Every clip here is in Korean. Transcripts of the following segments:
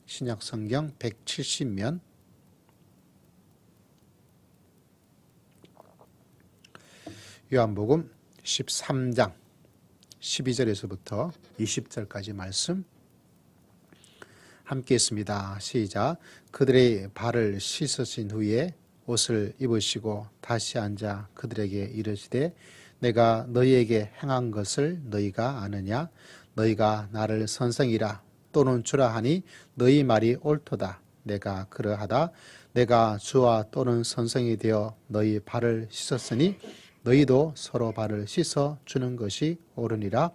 신약성경 170면 요한복음 13장 12절에서부터 20절까지 말씀 함께 있습니다. 시작. 그들의 발을 씻으신 후에 옷을 입으시고 다시 앉아 그들에게 이르시되 내가 너희에게 행한 것을 너희가 아느냐? 너희가 나를 선생이라 또는 주라 하니 너희 말이 옳도다. 내가 그러하다. 내가 주와 또는 선생이 되어 너희 발을 씻었으니 너희도 서로 발을 씻어 주는 것이 옳으니라.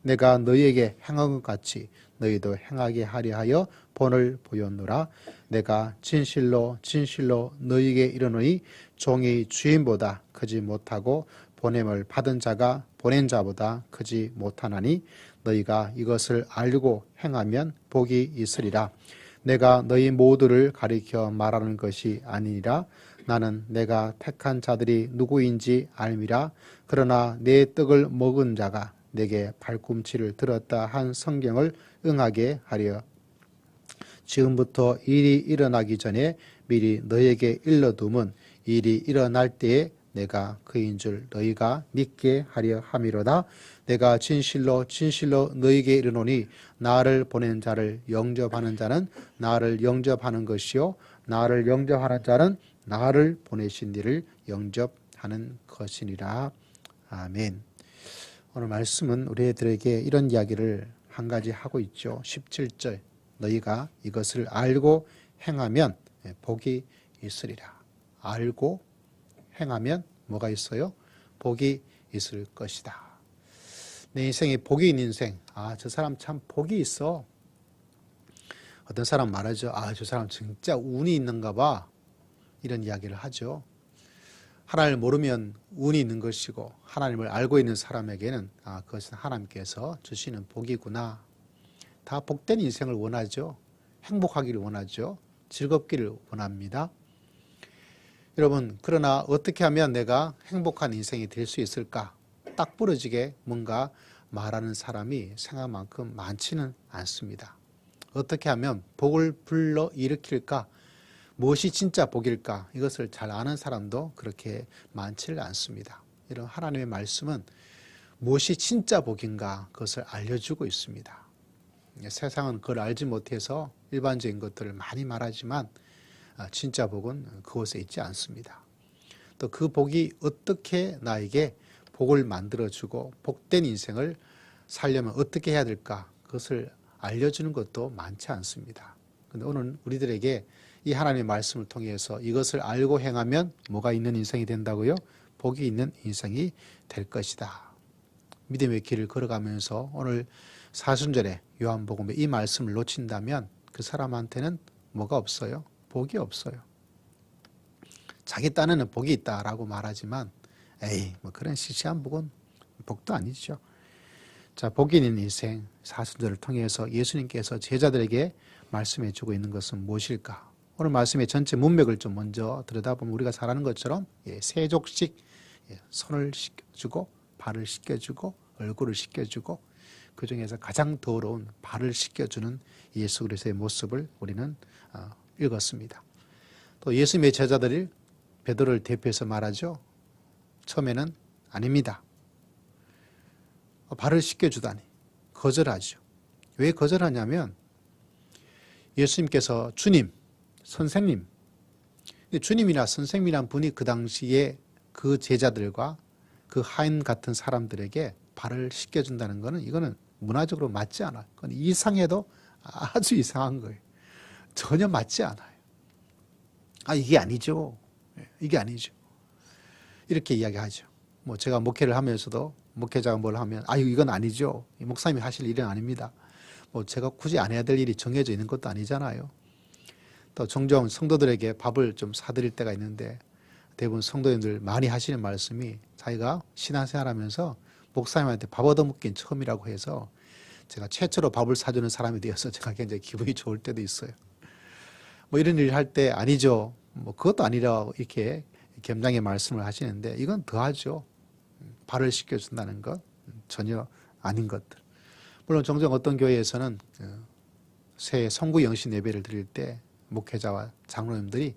내가 너희에게 행한 것 같이 너희도 행하게 하려 하여 본을 보였노라. 내가 진실로 진실로 너희에게 이르노니 종이 주인보다 크지 못하고 보냄을 받은 자가 보낸 자보다 크지 못하나니 너희가 이것을 알고 행하면 복이 있으리라. 내가 너희 모두를 가리켜 말하는 것이 아니니라. 나는 내가 택한 자들이 누구인지 알미라. 그러나 내 떡을 먹은 자가 내게 발꿈치를 들었다 한 성경을 응하게 하려 지금부터 일이 일어나기 전에 미리 너희에게 일러둠은 일이 일어날 때에 내가 그인 줄 너희가 믿게 하려 함이로다. 내가 진실로 진실로 너희에게 이르노니 나를 보낸 자를 영접하는 자는 나를 영접하는 것이요 나를 영접하는 자는 나를 보내신 이를 영접하는 것이니라. 아멘. 오늘 말씀은 우리들에게 이런 이야기를 한 가지 하고 있죠. 17절 너희가 이것을 알고 행하면 복이 있으리라. 알고 행하면 뭐가 있어요? 복이 있을 것이다. 내 인생에 복이 있는 인생. 저 사람 참 복이 있어. 어떤 사람 말하죠. 저 사람 진짜 운이 있는가 봐. 이런 이야기를 하죠. 하나님을 모르면 운이 있는 것이고 하나님을 알고 있는 사람에게는 그것은 하나님께서 주시는 복이구나. 다 복된 인생을 원하죠. 행복하기를 원하죠. 즐겁기를 원합니다. 여러분, 그러나 어떻게 하면 내가 행복한 인생이 될 수 있을까? 딱 부러지게 뭔가 말하는 사람이 생각만큼 많지는 않습니다. 어떻게 하면 복을 불러일으킬까? 무엇이 진짜 복일까? 이것을 잘 아는 사람도 그렇게 많지를 않습니다. 이런 하나님의 말씀은 무엇이 진짜 복인가? 그것을 알려주고 있습니다. 세상은 그걸 알지 못해서 일반적인 것들을 많이 말하지만 진짜 복은 그곳에 있지 않습니다. 또 그 복이 어떻게 나에게 복을 만들어주고 복된 인생을 살려면 어떻게 해야 될까? 그것을 알려주는 것도 많지 않습니다. 그런데 오늘 우리들에게 이 하나님의 말씀을 통해서 이것을 알고 행하면 뭐가 있는 인생이 된다고요? 복이 있는 인생이 될 것이다. 믿음의 길을 걸어가면서 오늘 사순절에 요한복음에 이 말씀을 놓친다면 그 사람한테는 뭐가 없어요? 복이 없어요. 자기 딴에는 복이 있다라고 말하지만 뭐 그런 시시한 복은 복도 아니죠. 자, 복이 있는 인생 사순절을 통해서 예수님께서 제자들에게 말씀해 주고 있는 것은 무엇일까? 오늘 말씀의 전체 문맥을 좀 먼저 들여다보면 우리가 잘 아는 것처럼 세족식 손을 씻겨주고 발을 씻겨주고 얼굴을 씻겨주고 그 중에서 가장 더러운 발을 씻겨주는 예수 그리스도의 모습을 우리는 읽었습니다. 또 예수님의 제자들이 베드로를 대표해서 말하죠. 처음에는 아닙니다. 발을 씻겨주다니 거절하죠. 왜 거절하냐면 예수님께서 주님, 선생님, 주님이나 선생님이란 분이 그 당시에 그 제자들과 그 하인 같은 사람들에게 발을 씻겨준다는 것은 이거는 문화적으로 맞지 않아요. 그건 이상해도 아주 이상한 거예요. 전혀 맞지 않아요. 이게 아니죠. 이게 아니죠. 이렇게 이야기하죠. 제가 목회를 하면서도 목회자가 뭘 하면 이건 아니죠. 목사님이 하실 일은 아닙니다. 제가 굳이 안 해야 될 일이 정해져 있는 것도 아니잖아요. 또 종종 성도들에게 밥을 좀 사드릴 때가 있는데 대부분 성도님들 많이 하시는 말씀이 자기가 신앙생활하면서 목사님한테 밥 얻어먹긴 처음이라고 해서 제가 최초로 밥을 사주는 사람이 되어서 제가 굉장히 기분이 좋을 때도 있어요. 이런 일을 할 때 아니죠. 그것도 아니라 이렇게 겸장의 말씀을 하시는데 이건 더하죠. 발을 씻겨준다는 것 전혀 아닌 것들. 물론 종종 어떤 교회에서는 새해 성구 영신 예배를 드릴 때 목회자와 장로님들이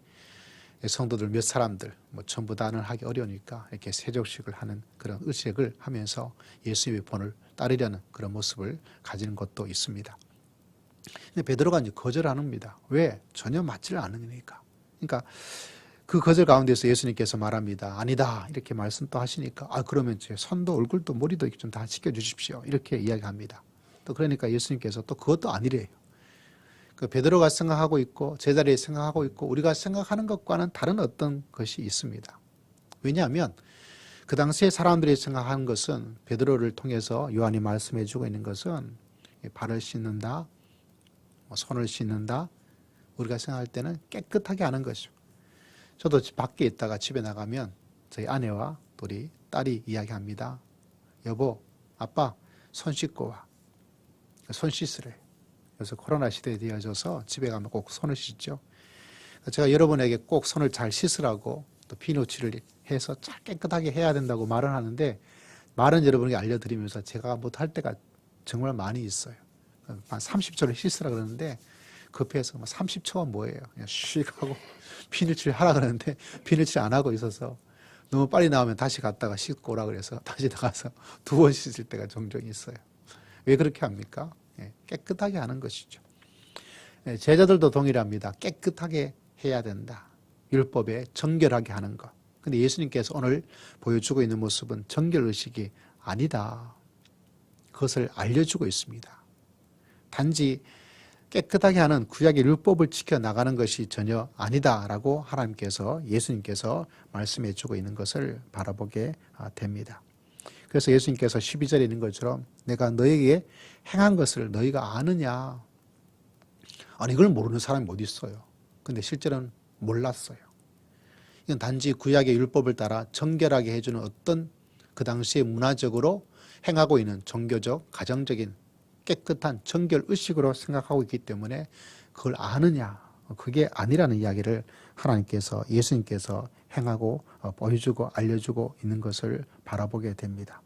성도들 몇 사람들 전부 다는 하기 어려우니까 이렇게 세족식을 하는 그런 의식을 하면서 예수님의 본을 따르려는 그런 모습을 가지는 것도 있습니다. 근데 베드로가 이제 거절합니다. 왜? 전혀 맞지를 않으니까. 그러니까 그 거절 가운데서 예수님께서 말합니다. 아니다. 이렇게 말씀 또 하시니까 그러면 제 손도 얼굴도 머리도 좀 다 씻겨주십시오. 이렇게 이야기합니다. 또 그러니까 예수님께서 또 그것도 아니래요. 그 베드로가 생각하고 있고 제자리에 생각하고 있고 우리가 생각하는 것과는 다른 어떤 것이 있습니다. 왜냐하면 그 당시에 사람들이 생각하는 것은 베드로를 통해서 요한이 말씀해 주고 있는 것은 발을 씻는다, 손을 씻는다, 우리가 생각할 때는 깨끗하게 하는 것이죠. 저도 밖에 있다가 집에 나가면 저희 아내와 우리 딸이 이야기합니다. 여보, 아빠 손 씻고 와. 손 씻으래. 그래서 코로나 시대에 되어져서 집에 가면 꼭 손을 씻죠. 제가 여러분에게 꼭 손을 잘 씻으라고 또 비누칠을 해서 잘 깨끗하게 해야 된다고 말은 하는데 말은 여러분에게 알려드리면서 제가 못할 때가 정말 많이 있어요. 한 30초를 씻으라 그러는데 급해서 30초가 뭐예요? 그냥 슉 하고 비누칠 하라 그러는데 비누칠 안 하고 있어서 너무 빨리 나오면 다시 갔다가 씻고 오라 그래서 다시 나가서 2번 씻을 때가 종종 있어요. 왜 그렇게 합니까? 깨끗하게 하는 것이죠. 제자들도 동일합니다. 깨끗하게 해야 된다. 율법에 정결하게 하는 것. 근데 예수님께서 오늘 보여주고 있는 모습은 정결의식이 아니다. 그것을 알려주고 있습니다. 단지 깨끗하게 하는 구약의 율법을 지켜나가는 것이 전혀 아니다라고 하나님께서 예수님께서 말씀해 주고 있는 것을 바라보게 됩니다. 그래서 예수님께서 12절에 있는 것처럼 내가 너에게 행한 것을 너희가 아느냐. 아니 이걸 모르는 사람이 어디 있어요. 근데 실제로는 몰랐어요. 이건 단지 구약의 율법을 따라 정결하게 해주는 어떤 그 당시에 문화적으로 행하고 있는 종교적, 가정적인 깨끗한 정결의식으로 생각하고 있기 때문에 그걸 아느냐. 그게 아니라는 이야기를 하나님께서 예수님께서 행하고 보여주고 알려주고 있는 것을 바라보게 됩니다.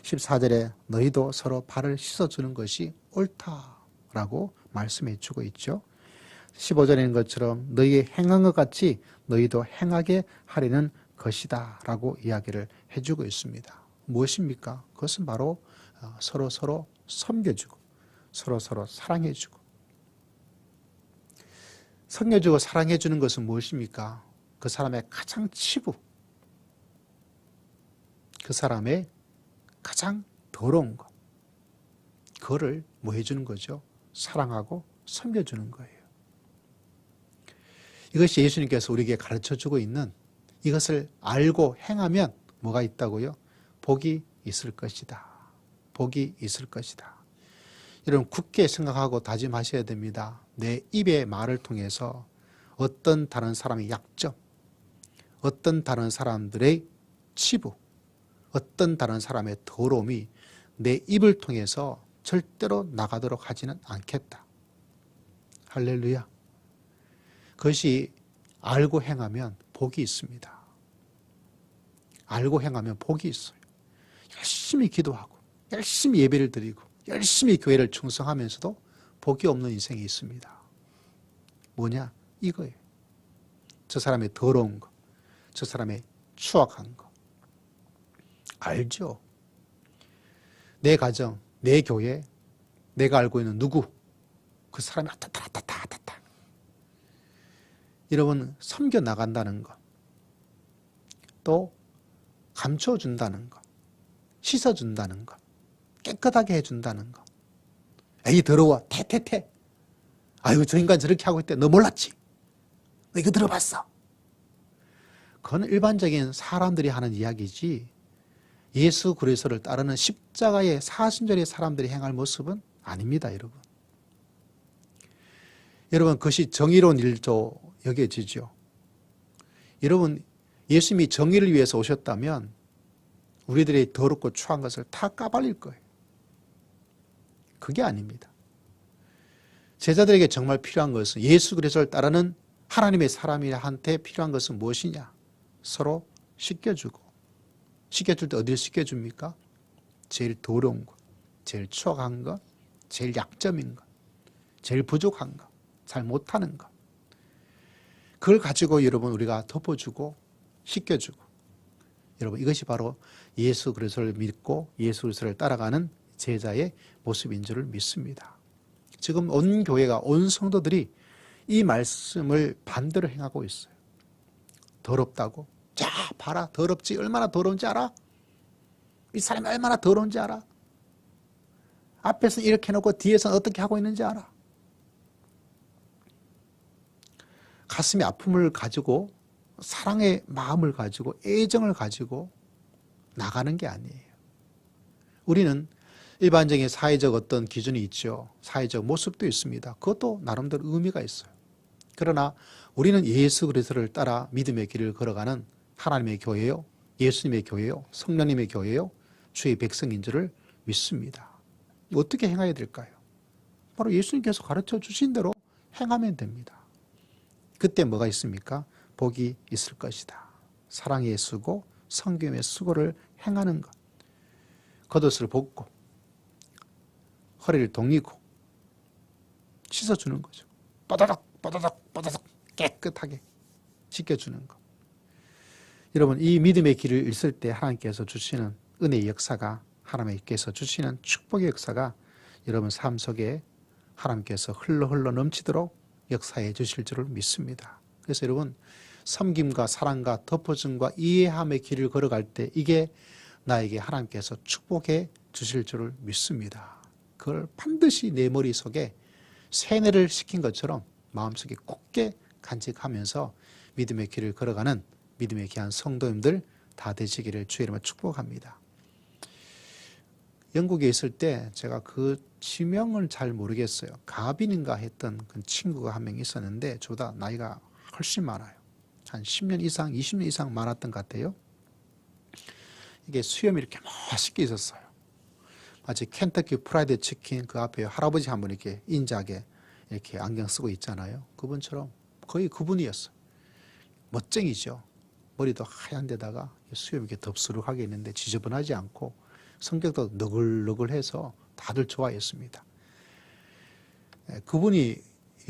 14절에 너희도 서로 발을 씻어주는 것이 옳다라고 말씀해 주고 있죠. 15절에 있는 것처럼 너희의 행한 것 같이 너희도 행하게 하려는 것이다 라고 이야기를 해주고 있습니다. 무엇입니까? 그것은 바로 서로 섬겨주고 서로 사랑해주고 섬겨주고 사랑해주는 것은 무엇입니까? 그 사람의 가장 치부, 그 사람의 가장 더러운 것, 그거를 뭐 해주는 거죠? 사랑하고 섬겨주는 거예요. 이것이 예수님께서 우리에게 가르쳐주고 있는, 이것을 알고 행하면 뭐가 있다고요? 복이 있을 것이다. 복이 있을 것이다. 여러분 굳게 생각하고 다짐하셔야 됩니다. 내 입의 말을 통해서 어떤 다른 사람의 약점, 어떤 다른 사람들의 치부, 어떤 다른 사람의 더러움이 내 입을 통해서 절대로 나가도록 하지는 않겠다. 할렐루야. 그것이 알고 행하면 복이 있습니다. 알고 행하면 복이 있어요. 열심히 기도하고 열심히 예배를 드리고 열심히 교회를 충성하면서도 복이 없는 인생이 있습니다. 뭐냐? 이거예요. 저 사람의 더러운 거, 저 사람의 추악한 거. 알죠? 내 가정, 내 교회, 내가 알고 있는 누구, 그 사람이 아따따따따따따. 여러분 섬겨나간다는 것, 또 감춰준다는 것, 씻어준다는 것, 깨끗하게 해준다는 것. 에이 더러워, 태태태. 아이고 저 인간 저렇게 하고 있대. 너 몰랐지? 너 이거 들어봤어? 그건 일반적인 사람들이 하는 이야기지 예수 그리스도를 따르는 십자가의 사순절의 사람들이 행할 모습은 아닙니다. 여러분 그것이 정의로운 일도 여겨지죠. 여러분 예수님이 정의를 위해서 오셨다면 우리들의 더럽고 추한 것을 다 까발릴 거예요. 그게 아닙니다. 제자들에게 정말 필요한 것은, 예수 그리스도를 따르는 하나님의 사람한테 필요한 것은 무엇이냐? 서로 씻겨주고, 씻겨줄 때 어디를 씻겨줍니까? 제일 더러운 것, 제일 추악한 것, 제일 약점인 것, 제일 부족한 것, 잘 못하는 것. 그걸 가지고 여러분 우리가 덮어주고 씻겨주고, 여러분 이것이 바로 예수 그리스도를 믿고 예수 그리스도를 따라가는 제자의 모습인 줄을 믿습니다. 지금 온 교회가, 온 성도들이 이 말씀을 반대로 행하고 있어요. 더럽다고. 자, 봐라. 더럽지. 얼마나 더러운지 알아? 이 사람이 얼마나 더러운지 알아? 앞에서 이렇게 해놓고 뒤에서는 어떻게 하고 있는지 알아? 가슴의 아픔을 가지고, 사랑의 마음을 가지고, 애정을 가지고 나가는 게 아니에요. 우리는 일반적인 사회적 어떤 기준이 있죠. 사회적 모습도 있습니다. 그것도 나름대로 의미가 있어요. 그러나 우리는 예수 그리스도를 따라 믿음의 길을 걸어가는 하나님의 교회요, 예수님의 교회요, 성령님의 교회요, 주의 백성인 줄을 믿습니다. 어떻게 행해야 될까요? 바로 예수님께서 가르쳐 주신 대로 행하면 됩니다. 그때 뭐가 있습니까? 복이 있을 것이다. 사랑의 수고, 성김의 수고를 행하는 것. 겉옷을 벗고 허리를 동이고 씻어주는 거죠. 뽀다닥 깨끗하게 씻겨주는 것. 여러분, 이 믿음의 길을 있을 때 하나님께서 주시는 은혜의 역사가, 하나님께서 주시는 축복의 역사가 여러분 삶 속에 하나님께서 흘러 넘치도록 역사해 주실 줄을 믿습니다. 그래서 여러분, 섬김과 사랑과 덮어줌과 이해함의 길을 걸어갈 때 이게 나에게 하나님께서 축복해 주실 줄을 믿습니다. 그걸 반드시 내 머릿속에 세뇌를 시킨 것처럼 마음속에 굳게 간직하면서 믿음의 길을 걸어가는 믿음의 귀한 성도님들 다 되시기를 주의 이름으로 축복합니다. 영국에 있을 때 제가 그 지명을 잘 모르겠어요. 가빈인가 했던 그 친구가 한 명 있었는데 저보다 나이가 훨씬 많아요. 한 10년 이상, 20년 이상 많았던 것 같아요. 이게 수염이 이렇게 멋있게 있었어요. 마치 켄터키 프라이드 치킨 그 앞에 할아버지 한 분 이렇게 인자하게 이렇게 안경 쓰고 있잖아요. 그분처럼 거의 그분이었어요. 멋쟁이죠. 머리도 하얀 데다가 수염이 이렇게 덥수룩하게 있는데 지저분하지 않고 성격도 너글너글해서 다들 좋아했습니다. 그분이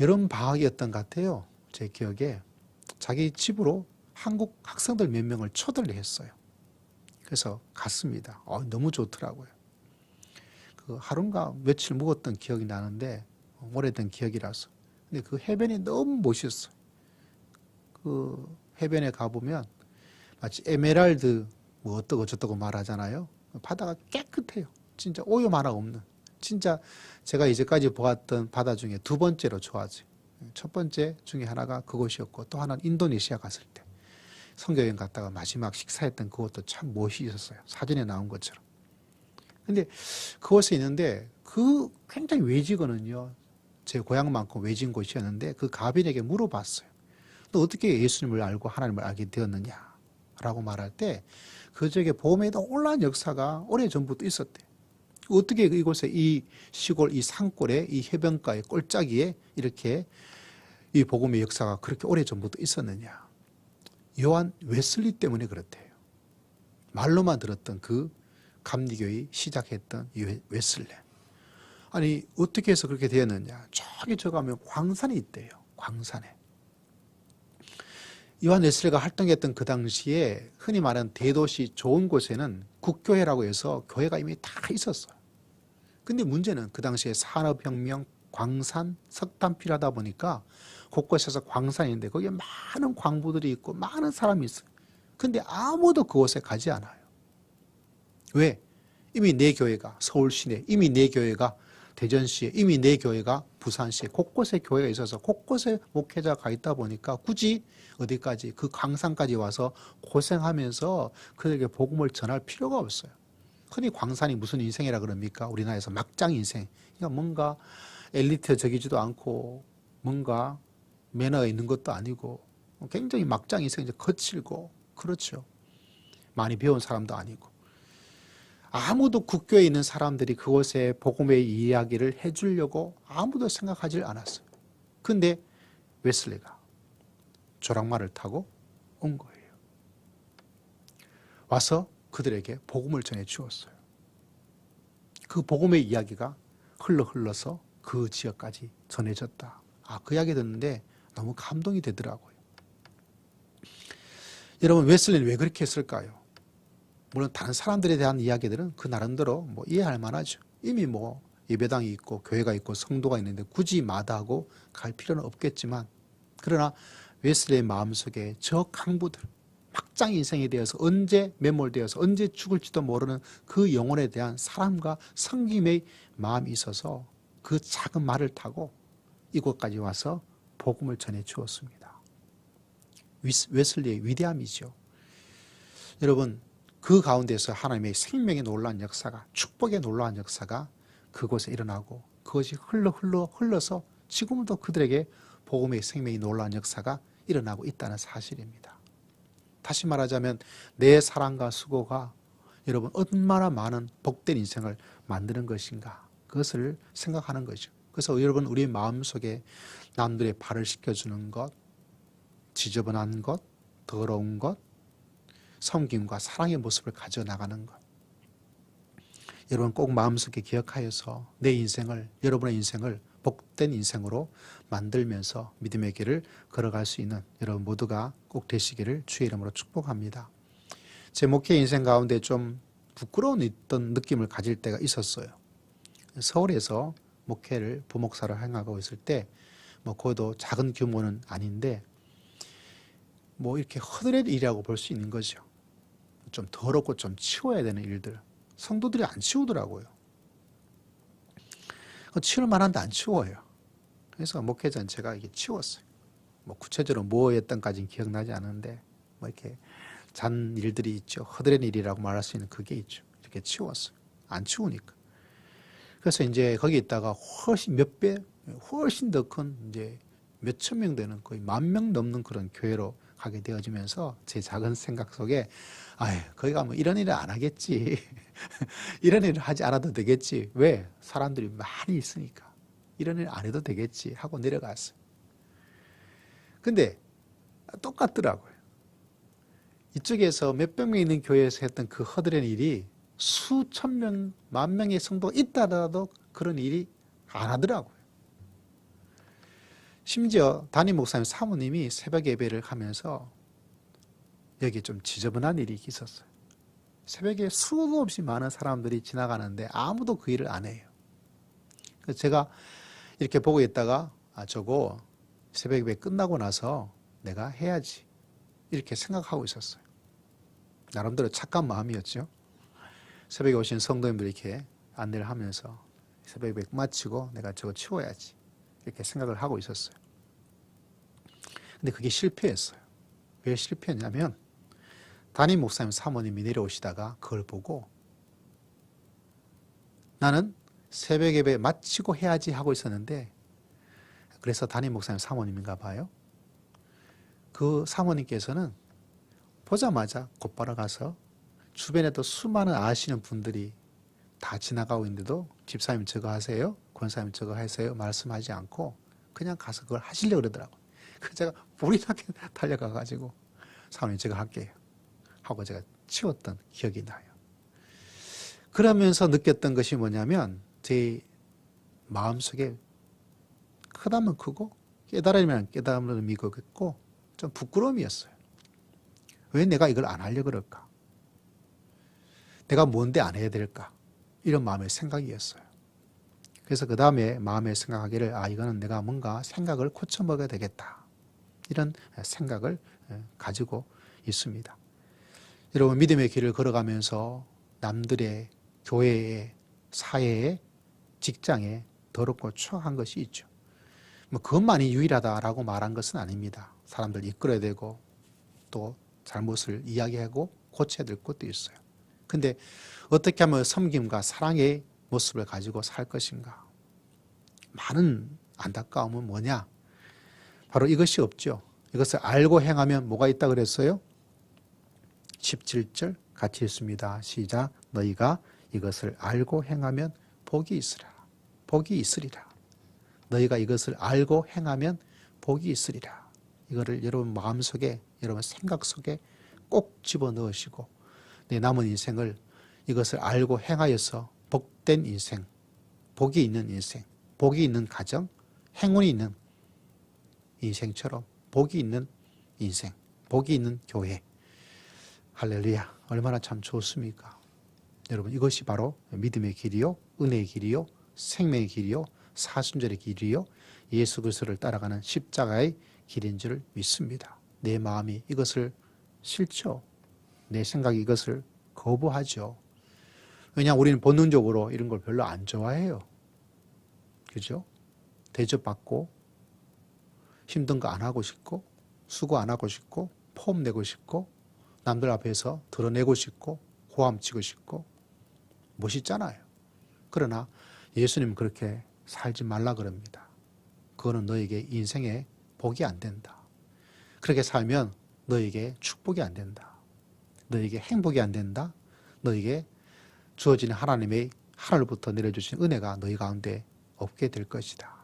여름 방학이었던 것 같아요. 제 기억에 자기 집으로 한국 학생들 몇 명을 초대를 했어요. 그래서 갔습니다. 너무 좋더라고요. 그 하루인가 며칠 묵었던 기억이 나는데 오래된 기억이라서. 근데 그 해변이 너무 멋있어요. 그 해변에 가보면 마치 에메랄드 뭐 어떠고 저떠고 말하잖아요. 바다가 깨끗해요. 진짜 오염 하나 없는. 진짜 제가 이제까지 보았던 바다 중에 두 번째로 좋아지. 첫 번째 중에 하나가 그곳이었고 또 하나는 인도네시아 갔을 때 선교여행 갔다가 마지막 식사했던 그것도 참 멋있었어요. 사진에 나온 것처럼. 근데 그곳에 있는데 그 굉장히 외지거든요. 제 고향만큼 외진 곳이었는데 그 가빈에게 물어봤어요. 너 어떻게 예수님을 알고 하나님을 알게 되었느냐? 라고 말할 때 그 지역에 복음에도 올라온 역사가 오래전부터 있었대요. 어떻게 이곳에 이 시골, 이 산골에, 이 해변가의 꼴짜기에 이렇게 이 복음의 역사가 그렇게 오래전부터 있었느냐? 요한 웨슬리 때문에 그렇대요. 말로만 들었던 그 감리교의 시작했던 이 웨슬리. 아니 어떻게 해서 그렇게 되었느냐? 저기 저 가면 광산이 있대요. 광산에. 요한 웨슬리가 활동했던 그 당시에 흔히 말하는 대도시 좋은 곳에는 국교회라고 해서 교회가 이미 다 있었어요. 근데 문제는 그 당시에 산업혁명, 광산, 석탄 필요하다 보니까 곳곳에서 광산인데 거기에 많은 광부들이 있고 많은 사람이 있어요. 근데 아무도 그곳에 가지 않아요. 왜? 이미 내 교회가 서울시내, 이미 내 교회가 대전시에, 이미 내 교회가 부산시에 곳곳에 교회가 있어서 곳곳에 목회자가 있다 보니까 굳이 어디까지 그 광산까지 와서 고생하면서 그들에게 복음을 전할 필요가 없어요. 흔히 광산이 무슨 인생이라 그럽니까? 우리나라에서 막장 인생. 그러니까 뭔가 엘리트적이지도 않고 뭔가 매너가 있는 것도 아니고 굉장히 막장 인생, 이제 거칠고 그렇죠. 많이 배운 사람도 아니고. 아무도 국교에 있는 사람들이 그곳에 복음의 이야기를 해주려고 아무도 생각하지 않았어요. 근데 웨슬리가 조랑말을 타고 온 거예요. 와서 그들에게 복음을 전해 주었어요. 그 복음의 이야기가 흘러서 그 지역까지 전해졌다. 그 이야기 듣는데 너무 감동이 되더라고요. 여러분, 웨슬리는 왜 그렇게 했을까요? 물론 다른 사람들에 대한 이야기들은 그 나름대로 이해할 만하죠. 이미 예배당이 있고 교회가 있고 성도가 있는데 굳이 마다하고 갈 필요는 없겠지만, 그러나 웨슬리의 마음속에 저 강부들, 막장 인생에 대해서 언제 매몰되어서 언제 죽을지도 모르는 그 영혼에 대한 사랑과 섬김의 마음이 있어서 그 작은 말을 타고 이곳까지 와서 복음을 전해 주었습니다. 웨슬리의 위대함이죠. 여러분, 그 가운데서 하나님의 생명의 놀라운 역사가, 축복의 놀라운 역사가 그곳에 일어나고 그것이 흘러서 지금도 그들에게 복음의 생명의 놀라운 역사가 일어나고 있다는 사실입니다. 다시 말하자면 내 사랑과 수고가 여러분 얼마나 많은 복된 인생을 만드는 것인가, 그것을 생각하는 거죠. 그래서 여러분, 우리 마음속에 남들의 발을 씻겨주는 것, 지저분한 것, 더러운 것, 섬김과 사랑의 모습을 가져나가는 것, 여러분 꼭 마음속에 기억하여서 내 인생을, 여러분의 인생을 복된 인생으로 만들면서 믿음의 길을 걸어갈 수 있는 여러분 모두가 꼭 되시기를 주의 이름으로 축복합니다. 제 목회 인생 가운데 좀 부끄러운 있던 느낌을 가질 때가 있었어요. 서울에서 목회를 부목사로 행하고 있을 때 그것도 작은 규모는 아닌데 이렇게 허드렛 일이라고 볼 수 있는 거죠. 좀 더럽고 좀 치워야 되는 일들, 성도들이 안 치우더라고요. 치울 만한데 안 치워요. 그래서 목회 전체가 이게 치웠어요. 구체적으로 뭐였던까지는 기억나지 않는데 이렇게 잔 일들이 있죠. 허드렛 일이라고 말할 수 있는 그게 있죠. 이렇게 치웠어요. 안 치우니까. 그래서 이제 거기 있다가 훨씬 훨씬 더 큰 이제 몇천 명 되는 거의 10,000명 넘는 그런 교회로 가게 되어지면서 제 작은 생각 속에 거기 가면 이런 일을 안 하겠지. 이런 일을 하지 않아도 되겠지. 왜? 사람들이 많이 있으니까. 이런 일 안 해도 되겠지 하고 내려갔어요. 근데 똑같더라고요. 이쪽에서 몇백 명 있는 교회에서 했던 그 허드렛 일이 수천 명, 10,000명의 성도가 있다라도 그런 일이 안 하더라고요. 심지어 담임 목사님 사모님이 새벽 예배를 하면서 여기 좀 지저분한 일이 있었어요. 새벽에 수도 없이 많은 사람들이 지나가는데 아무도 그 일을 안 해요. 그래서 제가 이렇게 보고 있다가 저거 새벽 예배 끝나고 나서 내가 해야지 이렇게 생각하고 있었어요. 나름대로 착한 마음이었죠. 새벽에 오신 성도님들 이렇게 안내를 하면서 새벽 예배 마치고 내가 저거 치워야지 이렇게 생각을 하고 있었어요. 근데 그게 실패했어요. 왜 실패했냐면 담임 목사님 사모님이 내려오시다가 그걸 보고 나는 새벽 예배 마치고 해야지 하고 있었는데, 그래서 담임 목사님 사모님인가 봐요. 그 사모님께서는 보자마자 곧바로 가서 주변에도 수많은 아시는 분들이 다 지나가고 있는데도 집사님 저거 하세요? 권사님 저거 하세요? 말씀하지 않고 그냥 가서 그걸 하시려고 그러더라고요. 그래서 제가 불이 나게 달려가가지고 사모님 제가 할게요 하고 제가 치웠던 기억이 나요. 그러면서 느꼈던 것이 뭐냐면 제 마음속에 크다면 크고 깨달으면 깨달음을 믿고 좀 부끄러움이었어요. 왜 내가 이걸 안 하려고 그럴까? 내가 뭔데 안 해야 될까? 이런 마음의 생각이었어요. 그래서 그 다음에 마음에 생각하기를 이거는 내가 뭔가 생각을 고쳐 먹어야 되겠다. 이런 생각을 가지고 있습니다. 여러분, 믿음의 길을 걸어가면서 남들의 교회에, 사회에, 직장에 더럽고 추악한 것이 있죠. 그것만이 유일하다라고 말한 것은 아닙니다. 사람들 이끌어야 되고 또 잘못을 이야기하고 고쳐야 될 것도 있어요. 근데 어떻게 하면 섬김과 사랑의 모습을 가지고 살 것인가? 많은 안타까움은 뭐냐? 바로 이것이 없죠. 이것을 알고 행하면 뭐가 있다 그랬어요? 17절 같이 읽습니다. 시작. 너희가 이것을 알고 행하면 복이 있으리라. 복이 있으리라. 너희가 이것을 알고 행하면 복이 있으리라. 이거를 여러분 마음속에, 여러분 생각 속에 꼭 집어넣으시고 내 남은 인생을 이것을 알고 행하여서 복된 인생, 복이 있는 인생, 복이 있는 가정, 행운이 있는 인생처럼 복이 있는 인생, 복이 있는 교회. 할렐루야. 얼마나 참 좋습니까? 여러분, 이것이 바로 믿음의 길이요, 은혜의 길이요, 생명의 길이요, 사순절의 길이요, 예수 그리스도를 따라가는 십자가의 길인 줄 믿습니다. 내 마음이 이것을 싫죠. 내 생각이 이것을 거부하죠. 왜냐하면 우리는 본능적으로 이런 걸 별로 안 좋아해요. 그죠? 대접받고 힘든 거 안 하고 싶고 수고 안 하고 싶고 폼 내고 싶고 남들 앞에서 드러내고 싶고 고함치고 싶고 멋있잖아요. 그러나 예수님은 그렇게 살지 말라 그럽니다. 그거는 너에게 인생에 복이 안 된다. 그렇게 살면 너에게 축복이 안 된다. 너에게 행복이 안 된다. 너에게 주어지는 하나님의 하늘부터 내려주신 은혜가 너희 가운데 없게 될 것이다.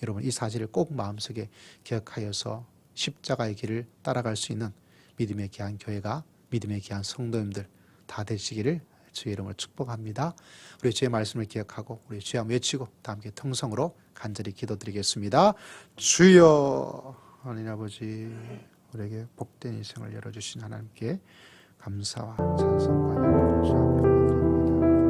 여러분, 이 사실을 꼭 마음속에 기억하여서 십자가의 길을 따라갈 수 있는 믿음의 귀한 교회가, 믿음의 귀한 성도님들 다 되시기를 주의 이름으로 축복합니다. 우리 주의 말씀을 기억하고 우리 주여 한번 외치고 다 함께 통성으로 간절히 기도드리겠습니다. 주여, 하나님 아버지, 우리에게 복된 인생을 열어주신 하나님께 감사와 찬송과 영광을 주옵니다.